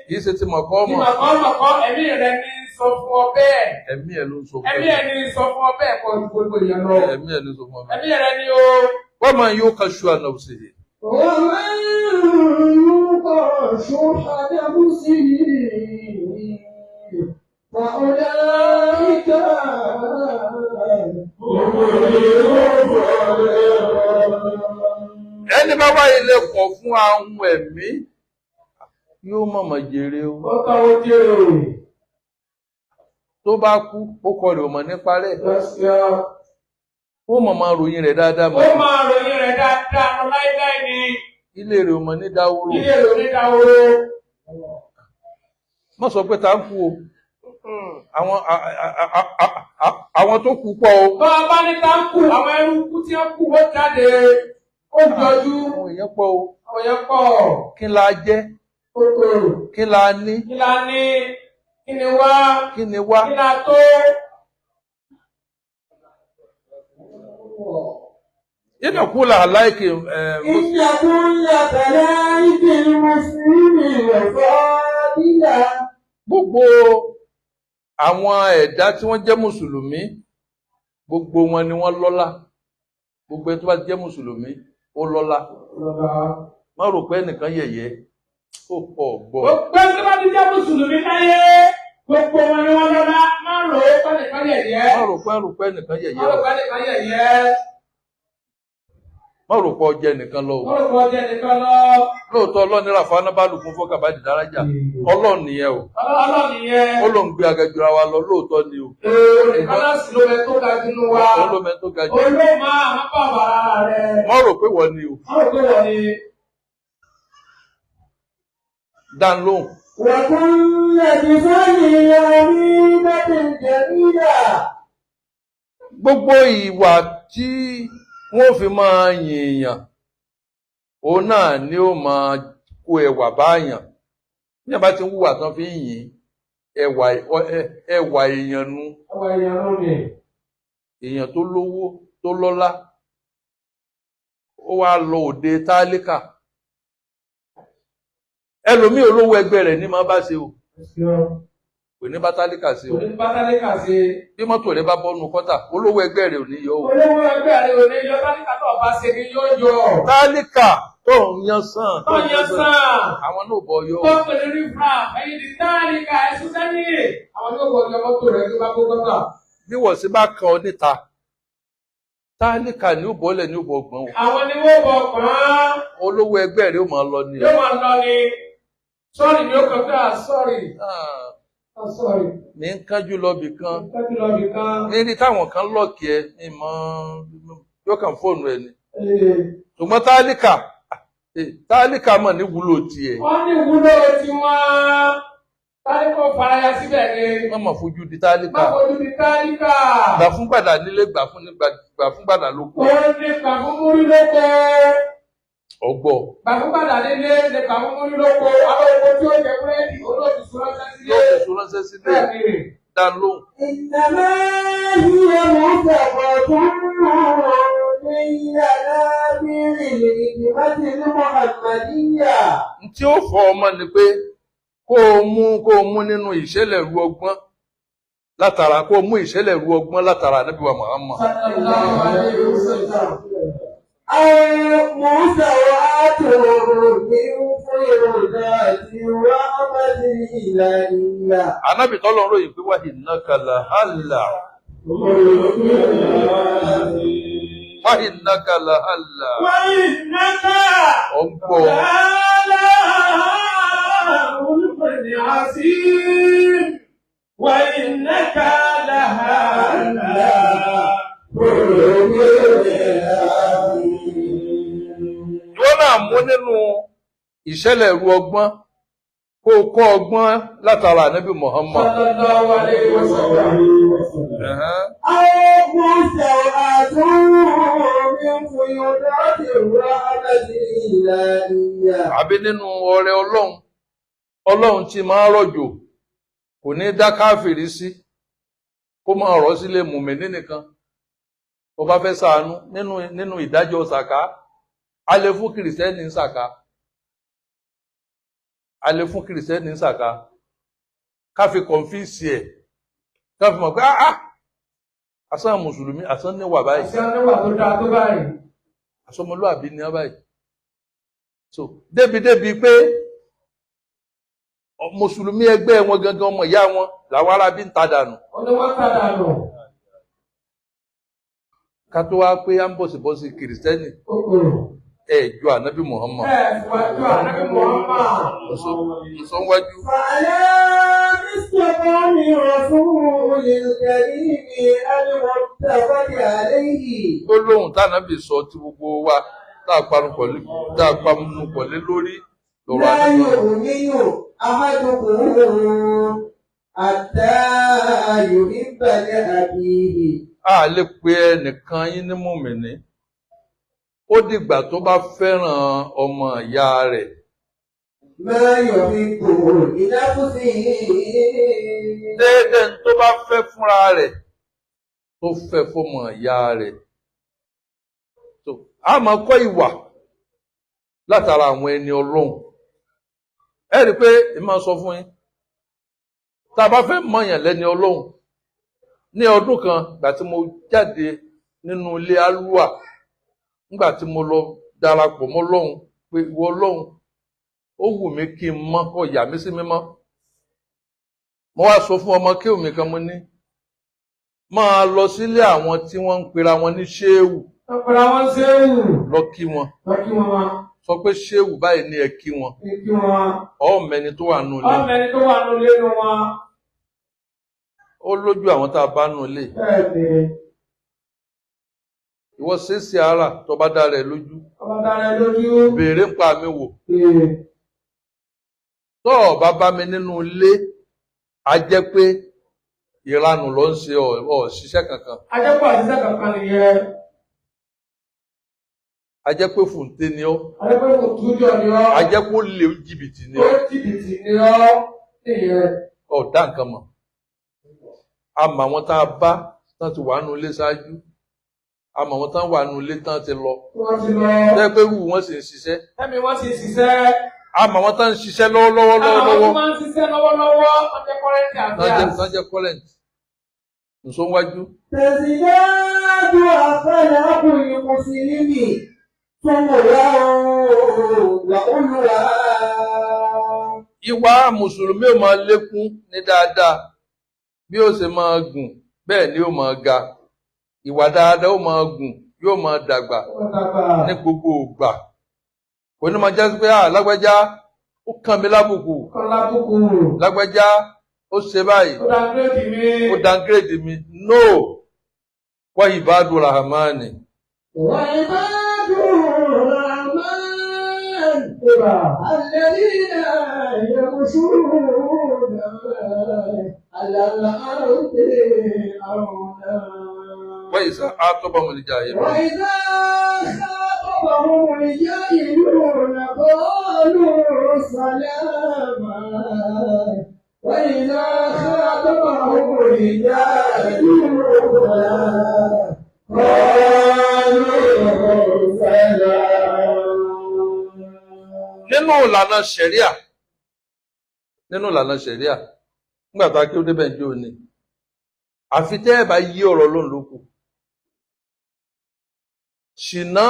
Kìí ṣe tí màá kọ́ ọmọ. Tí màá kọ́ ọmọ kọ́ ẹ̀mí rẹ̀ ní sọ fún ọ bẹ́ẹ̀. Ẹ̀mí ẹ̀ ló ń sọ fún ọ. Ẹ̀mí ẹ̀ ní sọ fún ọ bẹ́ẹ̀ kọ́ gbogbo èèyàn lọ. Ẹ̀mí ẹ̀ ló ń sọ fún ọ. Ẹ̀mí rẹ̀ ní o. Wọ́n máa yóò ka ṣú àná òsè. ومن يوق شح نفسه فأولئك هم المفلحون. Ẹni bá wá ilé kọ̀ fún ahun ẹ̀mí yóò mọ̀mọ̀ jèrè o. Ó káwọ́ jèrè. Tó bá kú ó kọ rẹ̀ ọmọ nípa rẹ̀. Ó mọ̀mọ̀ ròyìn rẹ̀ dáadáa mọ̀. Ó máa ròyìn rẹ̀ dáadáa lọ láíláí ni. Ilé rẹ̀ ọmọ ní dáwóró. Ilé rẹ̀ onídàwóró. Má sọ pé ta ń kú o. Àwọn tó kú pọ̀ o. Bá a bá ní ká ń kú, àwọn ẹrú kú tí wọ́n kú ó jáde. Ó jọjú. Àwọn èèyàn pọ̀ o. Àwọn èèyàn pọ̀. Kí la jẹ́? Kí la ní? Kí la ní? Kí ni wá? Kí ni wá? Kí la tó? Yínà kú là láìkì إن يكن لكذلك المسلمين فاضلا. gbogbo àwọn ẹ̀dá tí wọ́n jẹ́ Mùsùlùmí, gbogbo wọn ni wọ́n lọ́lá. Gbogbo ẹni tó bá jẹ́ Mùsùlùmí ó lọ́lá. Má rò pé ẹnìkan yẹ̀yẹ́. Ó pọ̀ gbọ́. Gbogbo ẹni tó bá ti jẹ́ Mùsùlùmí láyé, gbogbo wọn ni wọ́n lọ́lá. Má rò ó pẹ́nìkan yẹ̀yẹ́. Má rò pé ẹnìkan Má yẹ̀yẹ́. rò pẹ́nìkan yẹ̀yẹ́. Má rò pé ọjẹ́ nìkan lọ. Má rò pé ọjọ́ nìkan lọ. Lóòótọ́ Ọlọ́run ní ràfà náà bá lù fún fọ́kàbá di dárájà. Ọlọ́run nìyẹn o. Ọlọ́run nìyẹn. Ó ló ń gbé agajura wa lọ lóòótọ́ ni o. Nìkan náà sì ló mẹ tó ga jù nú wa. Olómẹ tó ga jù. Olóòmà àmọ́ bàbá rẹ̀. Má rò pé wọ́n ni o. Má rò pé wọ́n ni. Dá lóhùn. وكل بفضل عظيمة جميلة. Gbogbo ìwà tí wọ́n fi máa yìnyàn, òun náà ni ó máa kó ẹwà báyàn. Ní àbá tí ń wùwà tán fi ń yìn ẹwà èèyàn nu. Àwọn èèyàn ló ní. Èèyàn tó lówó tó lọ́lá ó wá lọ òde tálíkà. Ẹlòmíì olówó ẹgbẹ́ rẹ̀ ní máa bá ṣe o. Kò ní bá tálíkà ṣe o. Kò ní bá tálíkà ṣe. Bí mọ́tò rẹ̀ bá bọ́nu kọ́tà olówó ẹgbẹ́ rẹ̀ ò ní yọ o. Olówó ẹgbẹ́ rẹ̀ ò ní yọ tálíkà tó ọba ṣe ni yóò yọ. Tálíkà tó ń yan sàn. Tó yan sàn. Àwọn náà bọ̀ yọ. Tó pèlè rí fà ẹyin ti tálíkà ẹ̀sùn sẹ́yìn. Àwọn yóò bọ̀ yọ mọ́tò rẹ̀ tó bá kó gọ́tà. Bí wọ́n sì bá kan ọ níta, tálíkà ní ó bọ́lẹ̀ ní ó bọ̀ gbọ́n o. Àwọn ni wọ́n bọ̀ pọ́n. Olówó ẹgbẹ́ rẹ̀ ó máa lọ ni. Yóò máa lọ ni. Sọ́ọ̀rì ni ó kàn pé sọ́ọ̀rì. Sọ́ọ̀rì. Ní ń kánjú lọ bì kan. Kájú lọ nìkan. Ní táwọn kan lọ́ọ̀kì ẹ ní mọ́ yóò kàn fóònù ẹ ni. Ṣùgbọ́n tálíkà mọ̀ ní wúlò tiẹ̀. Wọ́n ní ìwúlò tiwọn. Tálíkà ò faraya síbẹ̀ ni. Wọ́n mọ̀ fojú di tálíkà. Má fojú di tálíkà. Gbà fún gbàdà nílé gbà fún gbàdà lóko. Ó ní gbà fún múrí lóko. Ọgbọ́. Gbà fún gbàdà nílé ní gbà fún múrí lóko. Àwọn epo tí ó jẹ búrẹ́dì olóòtú sọ́rọ́sẹ́ sílé. Yóò fi ránṣẹ́ sílé. Bẹ́ẹ̀ni. Dá lóhùn. إنما هي موثقة من ينابيع الحكمة المحمدية. Tí ó fọ ọmọ ni pé kó o mú nínú ìṣẹ̀lẹ̀ ru ọgbọ́n látara kó mú ìṣẹ̀lẹ̀ ru ọgbọ́n látara Ànábì wa Muhammad. sallallahu alaihi wasallam. مساواة من فيضات رحمة إلهية. Ànábì tọ́lọ́run ròyìn pé wa innaka lahalla. Wa innaka lahalla. وإنك Ọgbọ́ لعلى خلق عظيم وإنك لعلى ìwọ náà mú nínú ìṣẹ̀lẹ̀ ru ọgbọ́n kó kọ́ ọgbọ́n látara Ànábì Muhammad. sallallahu alaihi wasallam. Ẹ̀hẹ́n. مساواة من فيضات رحمة إلهية. Àbí nínú ọrẹ Ọlọ́run tí máa rọ̀jò kò ní dá káfìrí sí kó máa rọ̀ sílé mùmínì nìkan. Bó bá fẹ́ ṣàánú nínú ìdájọ́ sàká a lè fún kìrìsìtẹ́nì ń sàká ká fi kọ̀nfíìsì ẹ̀ ká fi mọ̀ pé asán mùsùlùmí asán níwà báyìí Àṣà níwà tó dáa tó báyìí. asọmọlúàbí ní báyìí so débi pé mùsùlùmí ẹgbẹ́ wọn gangan ọmọ ìyá wọn làwọn arábí ń ta dànù Wọ́n ní wọ́n padà nù. ká tó wá pé à ń bọ̀sibọ́sí kìrìsìtẹ́nì ju Ànábì Muhammad Síwájú Ànábì Muhammad. ìsọ̀nwájú. فعلى مستقام رسول الكريم المتفق عليه. Gbólóhùn tánàbì sọ tí gbogbo wa tá a panupọ̀ lé lórí lọ́rọ̀ لا àdúgbò. يؤمن أحدكم حتى يحب لأخيه. A lè pe ẹnìkan yín ní mùmìnì ó dìgbà tó bá fẹ́ràn ọmọ ìyá rẹ̀ ما يحب لنفسه. déédéé tó bá fẹ́ fúnra rẹ̀ tó fẹ́ fọmọ ìyá rẹ̀. A máa kọ́ ìwà látara àwọn ẹni Ọlọ́run. Ẹ rí i pé ẹ máa sọ fún yín tá a bá fẹ́ mọ̀yàn lẹ́ni Ọlọ́run ní ọdún kan gbà tí mo jáde nínú ilé alúwà nígbà tí mo lọ darapọ̀ mọ́ Ọlọ́run pé ìwọ Ọlọ́run ó wù mí kí n mọ́ kó yà mí sí mímọ́. Mo wá sọ fún ọmọ kéwù mi kan mo ní máa lọ sílé àwọn tí wọ́n ń pera wọn ní ṣéwù Wọ́n pera wọn ṣéwù. lọ kí wọn Wọ́n kí wọn wá. sọ pé ṣéwù báyìí ní ẹ kí wọn Kí wọn. ọmọẹni tó wà nù ilé Ọmọ ẹni tó wà nílé nu wọn. ó lójú àwọn tá a bá nù ilé Bẹ́ẹ̀ni, ìwọ ṣe é sí ara tó bá dára ẹ lójú ọba dára lójú. béèrè ń pa mi wò tó o bá bá mi nínú ilé a jẹ́ pé ìranù ló ń ṣe ọ ṣiṣẹ́ kankan Ajẹ́pọ̀ àṣìṣẹ́ kankan nìyẹn. a jẹ́ pé fùǹté ni ọ́ Ajẹ́pọ̀ kò túnjọ ni ọ́. a jẹ́ pé ó lè jìbìtì ni Ó ọ́ jìbìtì ni ọ́. Nìyẹn. ọ̀dá nǹkan mọ̀ a mọ̀ àwọn tá a bá tán ti wà nù ilé ṣáájú a mọ̀ àwọn tán wà nù ilé tán ti lọ Wọ́n ti lọ. tẹ́ pé rú wọn sì ń ṣiṣẹ́ Ẹ̀mí wọ́n ti ṣiṣẹ́. a mọ̀ àwọn tán ń ṣiṣẹ́ lọ́wọ́lọ́wọ́ Àwọn tó lọ́wọ́lọ́wọ́ máa ń ṣiṣẹ́ lọ́wọ́lọ́wọ́. Ọjọ́ kọ́rẹ́ǹtì àti tán jẹ́ kọ́lẹ̀ǹtì nsọ́wájú. تزداد أخلاق المسلم طغيا وعلوا. Ìwà mùsùlùmí ò máa lékún ní dáadáa bí ó ṣe máa gùn bẹ́ẹ̀ ni ó máa ga ìwà dáadáa ó máa gùn yóò máa dàgbà ní gbogbo ìgbà kò ní máa jẹ́ pé lágbájá ó kàn mí lábùkù Kọ́lábùkù. lágbájá ó ṣe báyìí Ó dáńgírèdì mi. ó downgrade mi no wa ibadu rahmani وعباد الرحمن الذين يمشون على الأرض هونا wa isa atobahumul jahilun وإذا خاطبهم الجاهلون قالوا سلاما وإذا خاطبهم الجاهلون قالوا سلاما. nínú ìlànà ṣẹ̀ríà nígbà tá a kí ó débẹ̀ ní òní àfi tẹ́ ẹ bá yí ọ̀rọ̀ lónìí ló kù. Ṣìnà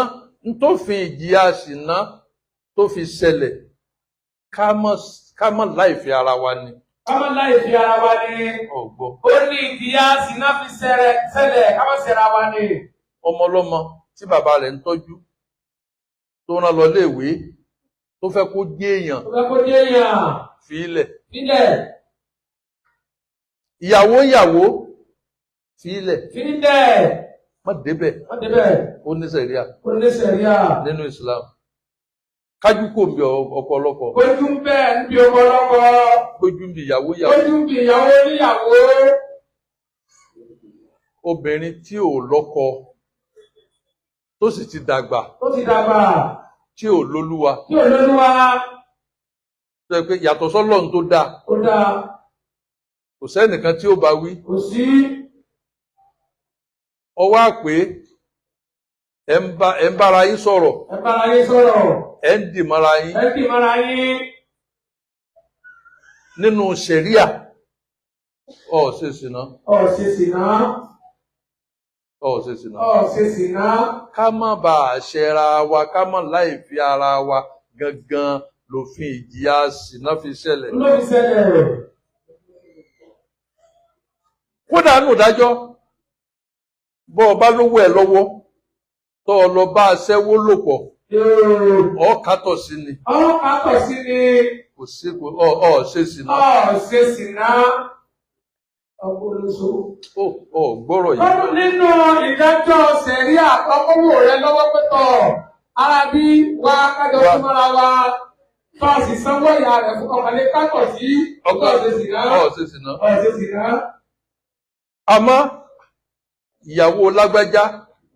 nítòfin ìjìyà ṣìnà tó fi ṣẹlẹ̀ ká mọ̀ láìfi ara wa ni. Ká mọ̀ láìfi ara wa ni. Ọ̀gbọ́. Ó ní ìjìyà ṣìnà fi ṣẹlẹ̀ ká mọ̀ ṣẹra wa ni. Ọmọ ọlọ́mọ tí bàbá rẹ̀ ń tọ́jú tó rán lọ léèwé tó fẹ́ kó jẹ́ èèyàn. Tó fẹ́ kó jẹ́ èèyàn. Fi ilẹ̀. Filẹ̀. Ìyàwó fi ilẹ̀. Filẹ̀. Má débẹ̀. Má débẹ̀. Ó ní sẹ̀ríà. Ó ní sẹ̀ríà. Nínú Islam. Kájú kò ń bí ọ̀pọ̀lọpọ̀. Kójú ń bẹ́ẹ̀ ń bí ọ̀pọ̀lọpọ̀. Kójú ń bí ìyàwó. Kójú ń bí ìyàwó níyàwó. Obìnrin tí ò lọ́kọ tó sì ti dàgbà. Tó ti dàgbà. Tí ò lólúwa. Tí ò lólúwa. Tó yẹ pé yàtọ̀ sọ́lọ́run tó dáa. Ó dáa. Kò sẹ́nìkan tí ó bá wí. Kò sí. Ọwọ́ àpé ẹ ń bára yín sọ̀rọ̀. Ẹ ń bára yín sọ̀rọ̀. Ẹ ń dì mọ́ra yín. Ẹ ń dì mọ́ra yín. Nínú ṣẹ̀ríà ó ṣe ṣìnà. Ó ṣe ṣìnà. Ó ṣe ṣìnà. Ó ṣe ṣìnà. Ká má bàa ṣẹra wa, ká má láì fi ara wa gangan lòfin ìjìyà ṣìnà fi ṣẹlẹ̀. Ló fi ṣẹlẹ̀. Kódà nù dájọ́ bọ́ ọ bá lówó ẹ̀ lọ́wọ́ tó ọ lọ bá aṣẹ́wó lò pọ̀ ọ kàtọ̀ sí ni. Ọ kàtọ̀ sí ni. Kò sí ọ ṣe ṣìnà. Ọ ṣe ṣìnà. Ọgbọ́lọ́sọ. Ó gbọ́rọ̀ yìí. Nínú ìdájọ́ ṣẹ̀ríà àtọkọ́wò rẹ lọ́wọ́ pẹ́tọ̀ ara bí wa kájọ tó mọ́ra wa fáàsì sanwó ìyá rẹ̀ fún ọkàlẹ́ kàtọ̀ sí ọkọ̀ ṣe ṣìnà. Ọ ṣe ṣìnà. Ọ ṣe ṣìnà. Àmọ́ ìyàwó lágbájá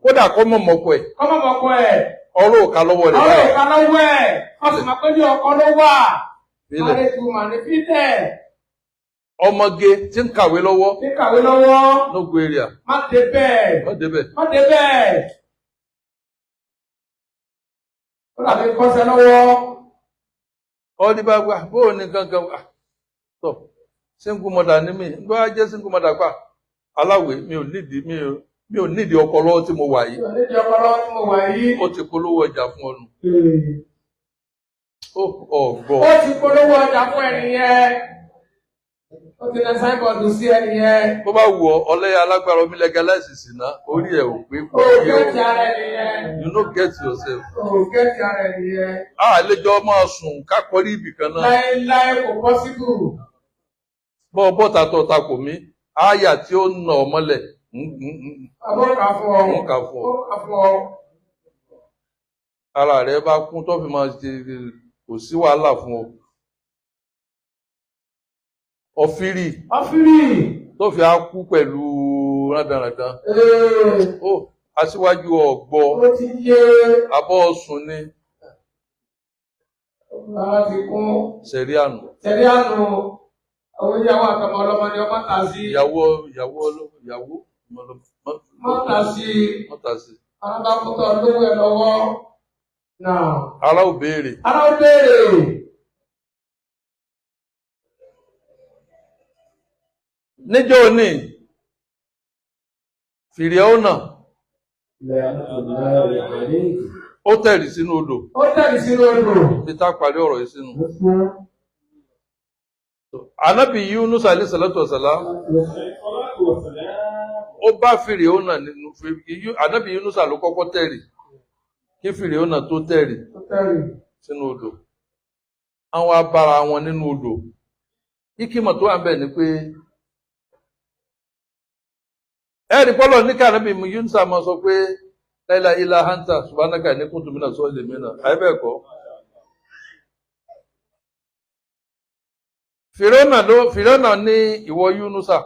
kódà kọ́ mọ̀ mọ́kọ ẹ̀. Kọ́ mọ̀ mọ́kọ ẹ̀. Ọ̀rọ̀ òka lọ́wọ́ rẹ̀ báyìí. Ọ̀rọ̀ òka lọ́wọ́ ẹ̀. Wọ́n sì máa pé ní ọkọ ló wà. Fílẹ̀. Àrètù màní fílẹ̀. Ọmọge tí ń kàwé lọ́wọ́. Tí ń kàwé lọ́wọ́. Lógo èrìà. Má débẹ̀. Má débẹ̀. Má débẹ̀. Ó dàbí kọ́sẹ́ lọ́wọ́. Ọdí bá gbà bóò ní gangan wà. Tọ́ single mother ní mi. Ń gbọ́ jẹ́ single mother pa. Aláwẹ̀ mi ò nídìí ọkọ lọ́wọ́ tí mo wà yìí. Mi ò nídìí ọkọ lọ́wọ́ tí mo wà yìí. Ó ti polówó ọjà fún ọnu. Ọ̀gbọ́. Ó ti polówó ọjà fún ẹni yẹn. Ó ti lẹ sáìbọ̀dù sí ẹni yẹn. Bó bá wù ọ́ ọlẹ́yà alágbára omi legalize ṣìnà orí ẹ̀ ò pé kò Ó yé o. gẹ́tì ara ẹni yẹn. You no get yourself. Ó gẹ́tì ara ẹni yẹn. Àlejò máa sùn kákọrí ibì kan náà. Láéláé kò pọ́sibù. Bọ́ bọ́ta tó ta kò mí. Áyà tí ó nà ọ mọ́lẹ̀. Àbọ̀ kà fún ọ. Wọ́n kà fún ọ. Ó kà fún ọ. Ara rẹ̀ bá kún tó fi máa ṣe kò sí wàhálà fún ọ. Ọ̀fìrì. Ọ̀fìrì. Tó fi á kú pẹ̀lú rádaràdán. Ó aṣíwájú ọ̀gbọ́. Ó ti yé. Abọ́ ọ̀sùn ni. Ara ti kún. Sẹ̀ríànù. Sẹ̀ríànù. Àwọn ìyàwó àtọmọ ọlọ́mọ ni ọmọ tà sí. Ìyàwó Mọ́tà sí. Mọ́tà sí. Alábàákútọ̀ lówó ẹ̀ lọ́wọ́. Náà. Ara ò béèrè. Ara ó béèrè. Níjọ́ òní, Fìrìhónà. Ó tẹ̀rì sínú odò. Ó tẹ̀lé sínú odò. Bí tá parí ọ̀rọ̀ yìí sínú. Ànábì Yunus alayhi salatu wa salam. Ó bá Fìrìhónà nínú Ànábì Yunus ló kọ́kọ́ tẹ̀rì. Kí Fìrìhónà tó tẹ̀rì sínú odò. Àwọn abára wọn nínú odò. Ìkímọ̀ tó wà ń bẹ̀ ni pé ẹ̀rí pọ́lọ̀ ní kí Ànábì Yunus máa sọ pé la ilaha anta subhanaka inni kuntu minas zalimin. Àìbẹ́ẹ̀kọ́. Fìrìhónà ní ìwọ Yunusa.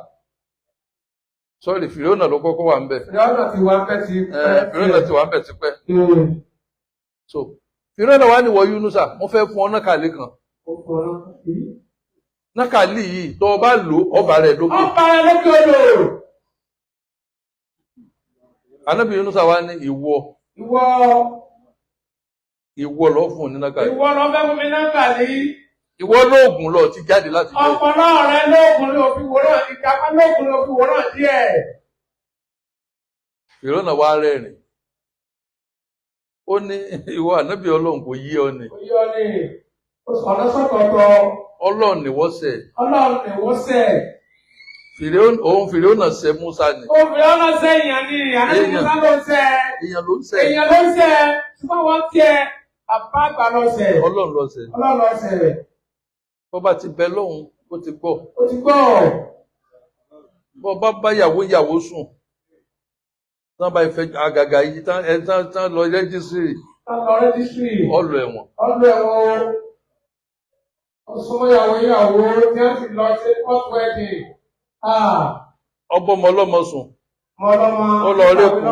Sọ́rí, Fìrìhónà ló kọ́kọ́ wà ń bẹ̀. Fìrìhónà ti wà ń bẹ̀ ti pẹ́. Fìrìhónà ti wà ń bẹ̀ ti pẹ́. So, Fìrìhónà wà ní ìwọ Yunusa, mo fẹ́ fún ọ nákàlí kan. Nákàlí yìí, tó o bá lò ọba rẹ̀ lókè. Ọba rẹ̀ lókè odò. Ànábì Yunusa wá ní ìwọ lọ fún ní nákàlí. Ìwọ lọ fẹ́ fún mi nákàlí. ìwọ lóògùn lọ ti jáde láti jẹ́. Ọpọlọ rẹ lóògùn ló fi wòrán ìkápá lóògùn ló fi wòrán díẹ̀. Fìrọ́nà wá rẹ́rìn. Ó ní ìwọ ànábì Ọlọ́run kò yí ọ ni. Kò yí ọ ni. Ọ̀nà sọ̀tọ̀ọ̀tọ̀. Ọlọ́run ni wọ́n ṣẹ̀. Ọlọ́run ni wọ́n ṣẹ̀. Fìrọ́nà ṣẹ̀ Músà ni. Ó Fìrọ́nà ṣẹ̀ èèyàn ni, ànábì Músà ló ń ṣẹ̀. Èèyàn ló ń ṣẹ̀. Èèyàn ló ń ṣẹ̀. Ṣùgbọ́n wọ́n tiẹ̀ àbá àgbà lọ ṣẹ̀. Ọlọ́run ló ṣẹ̀. Ọlọ́run ló ṣẹ̀. Bọ́ bá ti bẹ lọ́hùn, ó ti gbọ́. Ó ti gbọ́. Bọ́ bá bá yàwó sùn. Tán bá ìfẹ́ àgàgà yìí tán lọ rẹ́jísírì. Lọ rẹ́jísírì. Ọlọ ẹ̀wọ̀n. Ọlọ ẹ̀wọ̀n. Ọ̀sùnmọ́ ìyàwó tí wọ́n ti lọ sí court wedding. Ọbọ̀ ọmọ ọlọ́mọ sùn. Ọmọ ọlọ́mọ. Ó lọ rẹ́kùn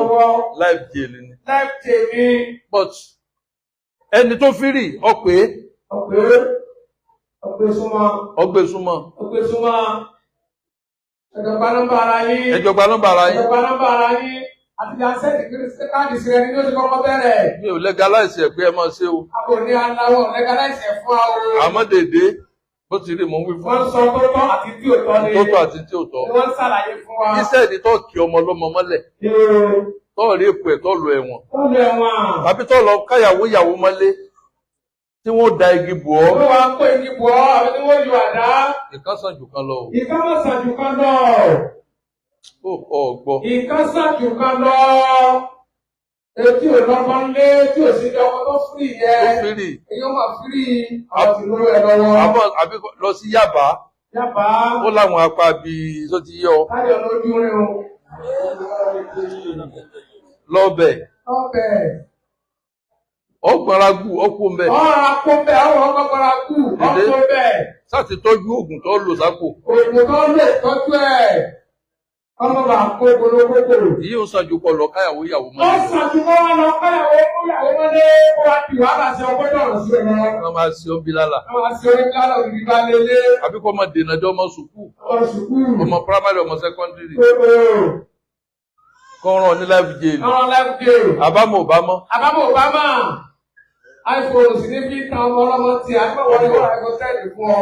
life jail ni. Life jail ni. But ẹni tó fírì ọ̀pẹ́. Ọ̀pẹ́ súnmọ́. Ọgbẹ́ súnmọ́. Ọ̀pẹ́ súnmọ́. Ẹ̀jọ̀gbá nọ́mbà ara yín. Ẹ̀jọ̀gbá nọ́mbà ara yín. Ẹ̀jọ̀gbá nọ́mbà ara yín. Àti ìdánsẹ́ẹ̀tì káàdì sí ẹni ní ó ti kọ́kọ́ bẹ̀rẹ̀. Mi ò legalize ẹ̀ pé ẹ máa ṣe o. A kò ní aláwọ̀ legalize ẹ̀ fún àwọn. Àmọ́ dèdè bó ti rí mò ń wí fún. Wọ́n sọ tó tọ́ àti tí ò tọ́ ni. Tó tọ́ àti tí ò tọ́. Wọ́n ṣàlàyé fún wa. Iṣẹ́ ni tó kí ọmọ ọlọ́mọ mọ́lẹ̀. Tó rí èpò ẹ̀ tó lọ ẹ̀wọ̀n. Tó lọ ẹ̀wọ̀n. Àbí tó lọ káyàwó mọ́lé tí wọ́n da igi bò ọ́. Wọ́n wá pé igi bò ọ́ àbí tí wọ́n yọ àdá. Ìkan sàn jù kan lọ. Ìkan má sàn jù kan lọ. Ó gbọ́. Ìkan sàn jù kan lọ. Etí ò lọ́kọ́ lé tí ò sí ọkọ̀ tó fúrì yẹ. Tó fírì. Èyí ó máa fírì àwọn ti lórí ẹ lọ́wọ́. Àbí lọ sí Yábà. Yábà. Ó láwọn apá bíi tó ti yọ. Káyọ̀ lójú rẹ̀ o. Lọ́bẹ̀. Lọ́bẹ̀. Ọgbọ̀nragù ọkùn mbẹ̀. Ọ̀rọ̀ akó mbẹ̀ ọ̀rọ̀ ọgbọ̀nragù ọkùn mbẹ̀. Sáti tọ́jú oògùn tó lò sápò. Oògùn tó lè tọ́jú ẹ̀. Ọmọ bá kó gbólógbòkò. Èyí ò sàjù pọ̀ lọ káyàwó mọ́lé. Ó sàjù mọ́ wọn lọ káyàwó mọ́lé kó wá bí wàhálà sí ọgbọ́dọ̀ ọ̀rọ̀ sí ẹ̀rọ. Wọ́n máa ṣe ọ́n bí lálà. Wọ́n máa ṣe orí lálà òbí bá lélé. Àbí kọ́ máa dènà jọ ọmọ sùkúù. Ọmọ sùkúù. Ọmọ primary ọmọ secondary. Kọ́ rán ní life jail. Ọ̀rọ̀ life jail. Àbámọ̀ Obama. Àbámọ̀ Obama. iPhone sì ní bí tan ọmọ ọlọ́mọ tí a gbọ́ wọlé wọ́n ẹ̀kọ́ tẹ́lẹ̀ fún ọ.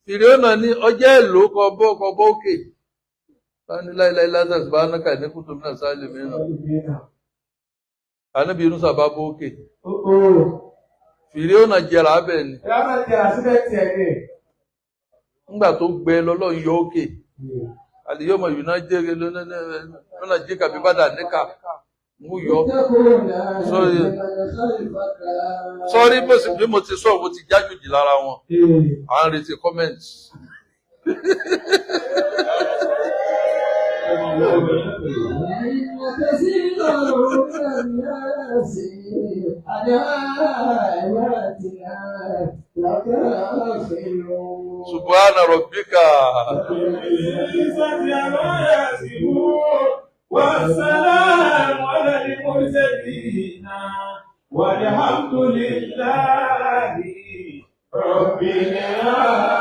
Fìrìónà ní ọjọ́ èlò kọ bọ́ òkè. Báni láìláì lásán bá náà ní kùtù náà sáàlì mìíràn. Ànábì Yúnúsà bá bọ́ òkè. Fìrìónà jẹrà abẹ́ ni. Ìyáwó jẹrà síbẹ̀ tiẹ̀ ni. Nígbà tó gbẹ lọ́lọ́ yọ òkè. Àlìyọ́mọ̀ yìí náà jẹ́ lọ́nà jí kàbí bá dà níkà. Mú yọ. Sọ́rí bí mo ti sọ, mo ti jájú jì lára wọn. À ń retí comment. Subhana rabbika. والسلام على المرسلين والحمد لله رب العالمين.